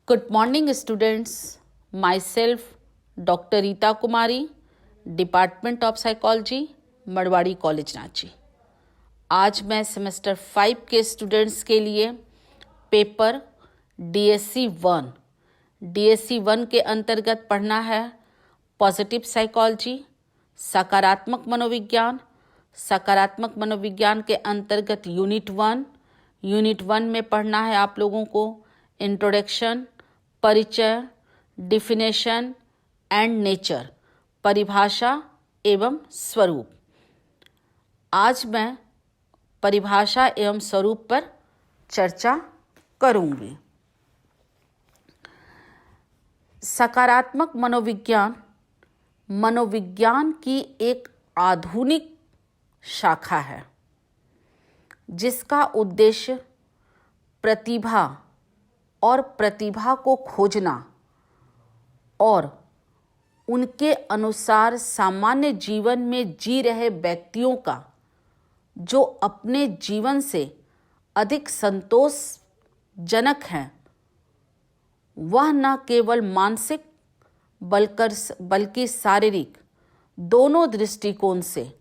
Good morning, students. Myself, Dr. Rita Kumari, department of psychology, Marwari college Ranchi. आज मैं semester 5 के students के लिए पेपर डीएससी 1 के अंतर्गत पढ़ना है पॉजिटिव साइकोलॉजी, सकारात्मक मनोविज्ञान। सकारात्मक मनोविज्ञान के अंतर्गत यूनिट 1 में पढ़ना है आप लोगों को इंट्रोडक्शन, परिचय, डिफिनेशन एंड नेचर, परिभाषा एवं स्वरूप। आज मैं परिभाषा एवं स्वरूप पर चर्चा करूंगी। सकारात्मक मनोविज्ञान की एक आधुनिक शाखा है जिसका उद्देश्य प्रतिभा और प्रतिभा को खोजना और उनके अनुसार सामान्य जीवन में जी रहे व्यक्तियों का जो अपने जीवन से अधिक संतोषजनक हैं, वह न केवल मानसिक बल्कि शारीरिक दोनों दृष्टिकोण से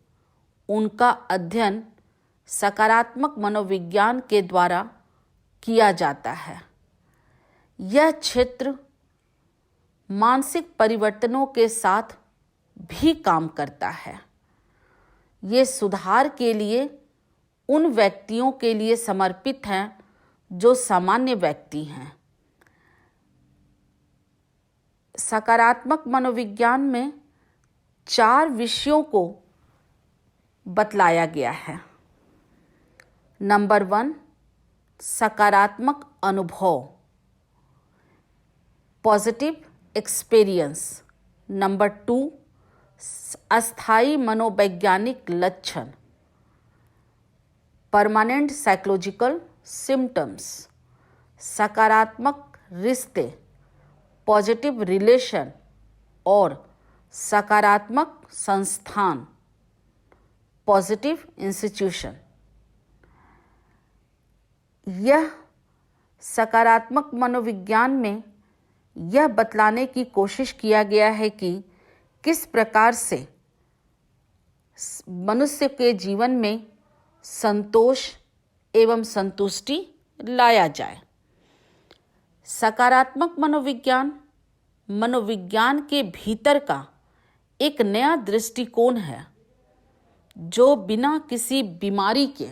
उनका अध्ययन सकारात्मक मनोविज्ञान के द्वारा किया जाता है। यह क्षेत्र मानसिक परिवर्तनों के साथ भी काम करता है। ये सुधार के लिए उन व्यक्तियों के लिए समर्पित हैं जो सामान्य व्यक्ति हैं। सकारात्मक मनोविज्ञान में 4 विषयों को बतलाया गया है। नंबर 1, सकारात्मक अनुभव, पॉजिटिव एक्सपीरियंस। नंबर 2, अस्थायी मनोवैज्ञानिक लक्षण, परमानेंट साइकोलॉजिकल सिम्टम्स। सकारात्मक रिश्ते, पॉजिटिव रिलेशन और सकारात्मक संस्थान, पॉजिटिव इंस्टीट्यूशन। यह सकारात्मक मनोविज्ञान में यह बतलाने की कोशिश किया गया है कि किस प्रकार से मनुष्य के जीवन में संतोष एवं संतुष्टि लाया जाए। सकारात्मक मनोविज्ञान के भीतर का एक नया दृष्टिकोण है जो बिना किसी बीमारी के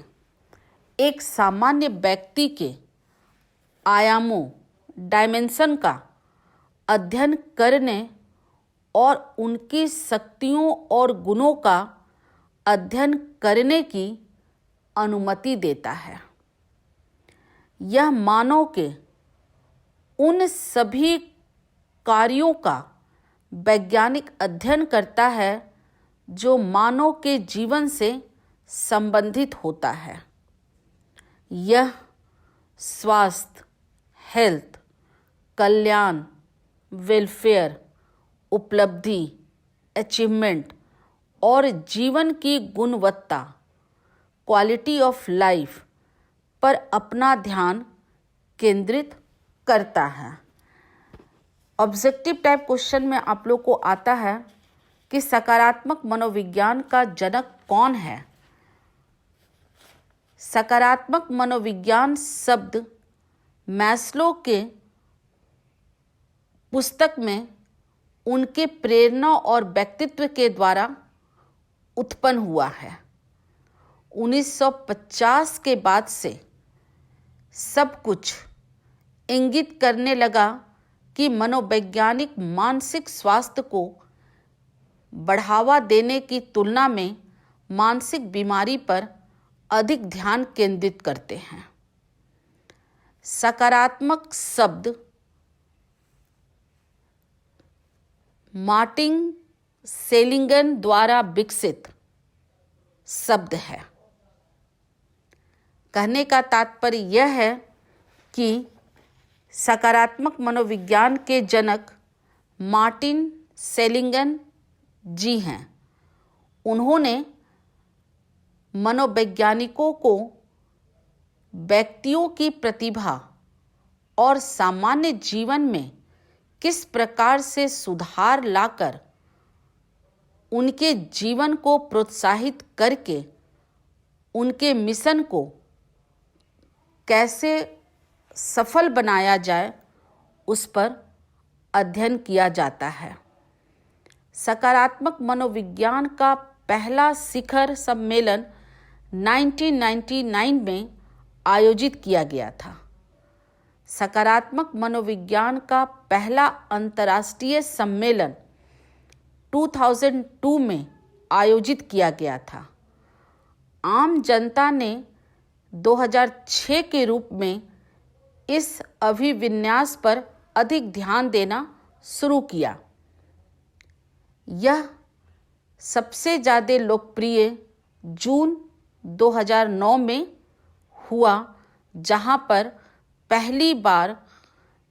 एक सामान्य व्यक्ति के आयामों, डायमेंशन का अध्ययन करने और उनकी शक्तियों और गुणों का अध्ययन करने की अनुमति देता है। यह मानव के उन सभी कार्यों का वैज्ञानिक अध्ययन करता है जो मानव के जीवन से संबंधित होता है। यह स्वास्थ्य, हेल्थ, कल्याण, वेलफेयर, उपलब्धि, अचीवमेंट और जीवन की गुणवत्ता, क्वालिटी ऑफ लाइफ पर अपना ध्यान केंद्रित करता है। ऑब्जेक्टिव टाइप क्वेश्चन में आप लोग को आता है कि सकारात्मक मनोविज्ञान का जनक कौन है। सकारात्मक मनोविज्ञान शब्द मैस्लो के पुस्तक में उनके प्रेरणा और व्यक्तित्व के द्वारा उत्पन्न हुआ है। 1950 के बाद से सब कुछ इंगित करने लगा कि मनोवैज्ञानिक मानसिक स्वास्थ्य को बढ़ावा देने की तुलना में मानसिक बीमारी पर अधिक ध्यान केंद्रित करते हैं। सकारात्मक शब्द मार्टिन सेलिगन द्वारा विकसित शब्द है। कहने का तात्पर्य यह है कि सकारात्मक मनोविज्ञान के जनक मार्टिन सेलिगन जी हैं। उन्होंने मनोवैज्ञानिकों को व्यक्तियों की प्रतिभा और सामान्य जीवन में किस प्रकार से सुधार लाकर उनके जीवन को प्रोत्साहित करके उनके मिशन को कैसे सफल बनाया जाए उस पर अध्ययन किया जाता है। सकारात्मक मनोविज्ञान का पहला शिखर सम्मेलन 1999 में आयोजित किया गया था। सकारात्मक मनोविज्ञान का पहला अंतर्राष्ट्रीय सम्मेलन 2002 में आयोजित किया गया था। आम जनता ने 2006 के रूप में इस अभिविन्यास पर अधिक ध्यान देना शुरू किया। यह सबसे ज़्यादा लोकप्रिय जून 2009 में हुआ, जहां पर पहली बार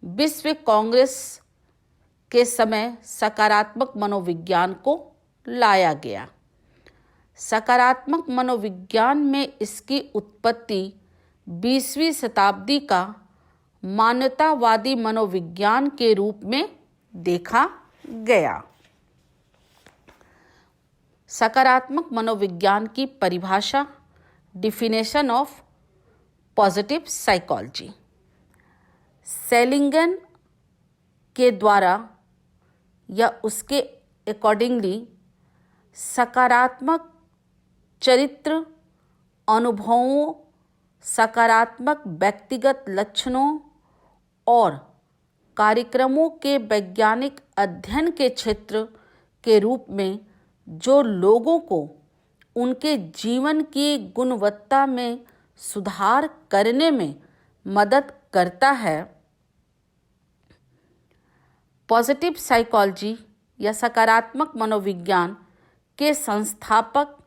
विश्व कांग्रेस के समय सकारात्मक मनोविज्ञान को लाया गया। सकारात्मक मनोविज्ञान में इसकी उत्पत्ति 20वीं शताब्दी का मानवतावादी मनोविज्ञान के रूप में देखा गया। सकारात्मक मनोविज्ञान की परिभाषा, डिफिनेशन ऑफ पॉजिटिव साइकोलॉजी। सेलिंगन के द्वारा या उसके अकॉर्डिंगली सकारात्मक चरित्र अनुभवों, सकारात्मक व्यक्तिगत लक्षणों और कार्यक्रमों के वैज्ञानिक अध्ययन के क्षेत्र के रूप में जो लोगों को उनके जीवन की गुणवत्ता में सुधार करने में मदद करता है। पॉजिटिव साइकोलॉजी या सकारात्मक मनोविज्ञान के संस्थापक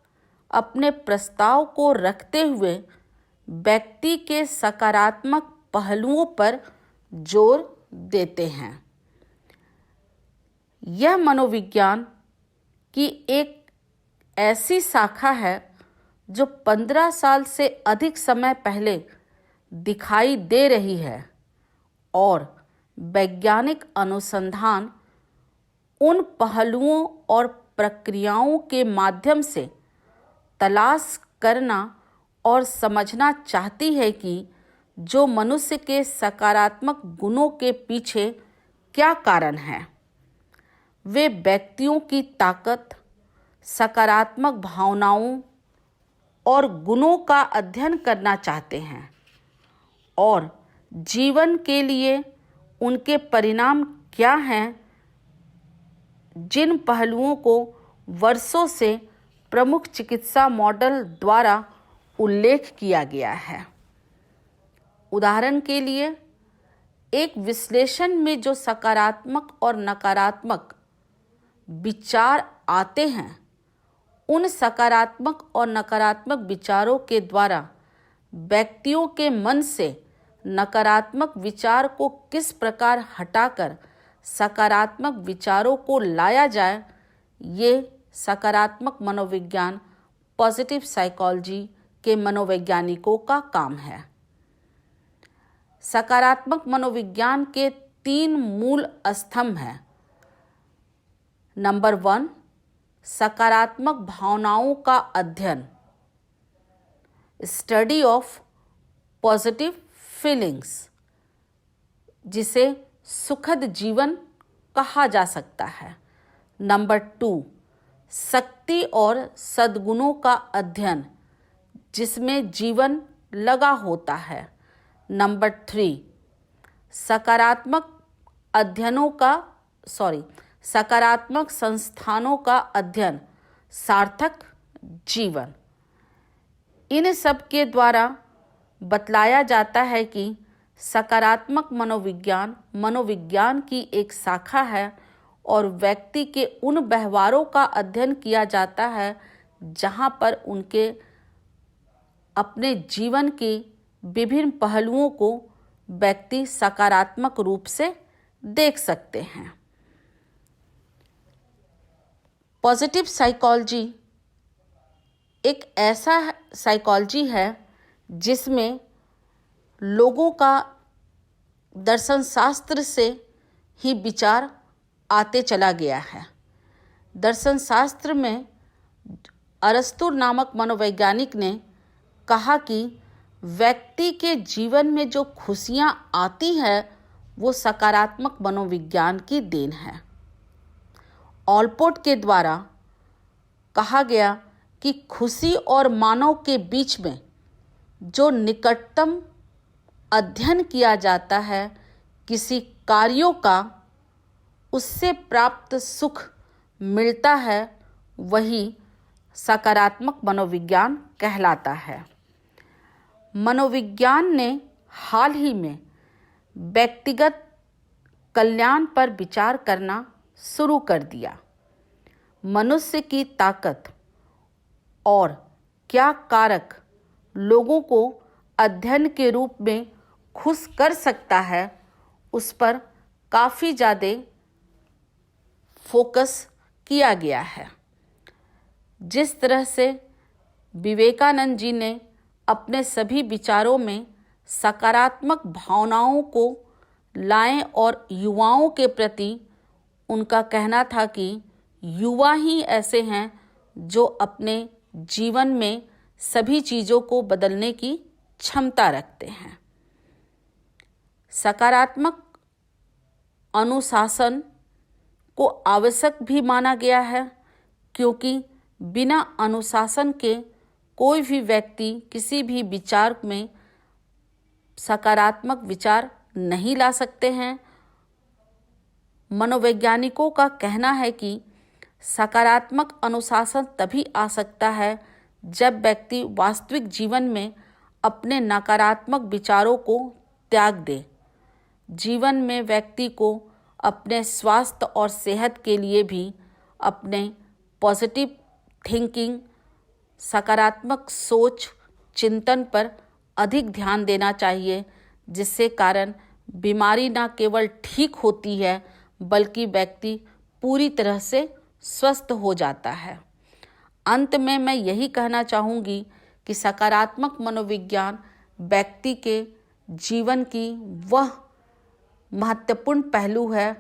अपने प्रस्ताव को रखते हुए व्यक्ति के सकारात्मक पहलुओं पर जोर देते हैं। यह मनोविज्ञान की एक ऐसी शाखा है जो 15 साल से अधिक समय पहले दिखाई दे रही है और वैज्ञानिक अनुसंधान उन पहलुओं और प्रक्रियाओं के माध्यम से तलाश करना और समझना चाहती है कि जो मनुष्य के सकारात्मक गुणों के पीछे क्या कारण है। वे व्यक्तियों की ताकत, सकारात्मक भावनाओं और गुणों का अध्ययन करना चाहते हैं और जीवन के लिए उनके परिणाम क्या हैं, जिन पहलुओं को वर्षों से प्रमुख चिकित्सा मॉडल द्वारा उल्लेख किया गया है। उदाहरण के लिए, एक विश्लेषण में जो सकारात्मक और नकारात्मक विचार आते हैं, उन सकारात्मक और नकारात्मक विचारों के द्वारा व्यक्तियों के मन से नकारात्मक विचार को किस प्रकार हटाकर सकारात्मक विचारों को लाया जाए, ये सकारात्मक मनोविज्ञान, पॉजिटिव साइकोलॉजी के मनोवैज्ञानिकों का काम है। सकारात्मक मनोविज्ञान के 3 मूल स्तंभ हैं। नंबर 1, सकारात्मक भावनाओं का अध्ययन, स्टडी ऑफ पॉजिटिव फीलिंग्स, जिसे सुखद जीवन कहा जा सकता है। नंबर 2, शक्ति और सद्गुणों का अध्ययन, जिसमें जीवन लगा होता है। नंबर 3, सकारात्मक संस्थानों का अध्ययन, सार्थक जीवन। इन सब के द्वारा बतलाया जाता है कि सकारात्मक मनोविज्ञान की एक शाखा है और व्यक्ति के उन व्यवहारों का अध्ययन किया जाता है जहाँ पर उनके अपने जीवन के विभिन्न पहलुओं को व्यक्ति सकारात्मक रूप से देख सकते हैं। पॉजिटिव साइकोलॉजी एक ऐसा साइकोलॉजी है जिसमें लोगों का दर्शन शास्त्र से ही विचार आते चला गया है। दर्शन शास्त्र में अरस्तु नामक मनोवैज्ञानिक ने कहा कि व्यक्ति के जीवन में जो खुशियाँ आती है वो सकारात्मक मनोविज्ञान की देन है। ऑलपोर्ट के द्वारा कहा गया कि खुशी और मानव के बीच में जो निकटतम अध्ययन किया जाता है किसी कार्यों का, उससे प्राप्त सुख मिलता है, वही सकारात्मक मनोविज्ञान कहलाता है। मनोविज्ञान ने हाल ही में व्यक्तिगत कल्याण पर विचार करना शुरू कर दिया। मनुष्य की ताकत और क्या कारक लोगों को अध्ययन के रूप में खुश कर सकता है, उस पर काफ़ी ज़्यादा फोकस किया गया है। जिस तरह से विवेकानंद जी ने अपने सभी विचारों में सकारात्मक भावनाओं को लाएं और युवाओं के प्रति उनका कहना था कि युवा ही ऐसे हैं जो अपने जीवन में सभी चीज़ों को बदलने की क्षमता रखते हैं। सकारात्मक अनुशासन को आवश्यक भी माना गया है, क्योंकि बिना अनुशासन के कोई भी व्यक्ति किसी भी विचार में सकारात्मक विचार नहीं ला सकते हैं। मनोवैज्ञानिकों का कहना है कि सकारात्मक अनुशासन तभी आ सकता है जब व्यक्ति वास्तविक जीवन में अपने नकारात्मक विचारों को त्याग दे। जीवन में व्यक्ति को अपने स्वास्थ्य और सेहत के लिए भी अपने पॉजिटिव थिंकिंग, सकारात्मक सोच, चिंतन पर अधिक ध्यान देना चाहिए, जिससे कारण बीमारी न केवल ठीक होती है बल्कि व्यक्ति पूरी तरह से स्वस्थ हो जाता है। अंत में मैं यही कहना चाहूँगी कि सकारात्मक मनोविज्ञान व्यक्ति के जीवन की वह महत्वपूर्ण पहलू है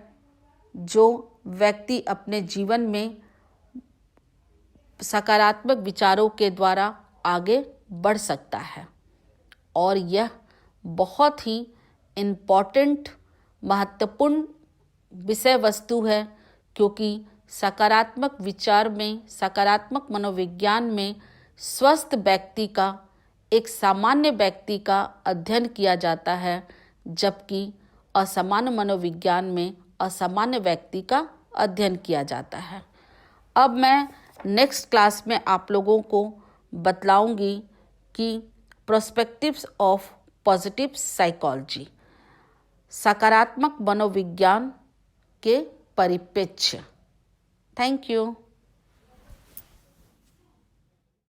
जो व्यक्ति अपने जीवन में सकारात्मक विचारों के द्वारा आगे बढ़ सकता है। और यह बहुत ही इम्पॉर्टेंट, महत्वपूर्ण विषय वस्तु है, क्योंकि सकारात्मक विचार में, सकारात्मक मनोविज्ञान में स्वस्थ व्यक्ति का, एक सामान्य व्यक्ति का अध्ययन किया जाता है, जबकि असामान्य मनोविज्ञान में असामान्य व्यक्ति का अध्ययन किया जाता है। अब मैं नेक्स्ट क्लास में आप लोगों को बतलाऊंगी कि प्रोस्पेक्टिव्स ऑफ पॉजिटिव साइकोलॉजी, सकारात्मक मनोविज्ञान के परिप्रेक्ष्य। Thank you.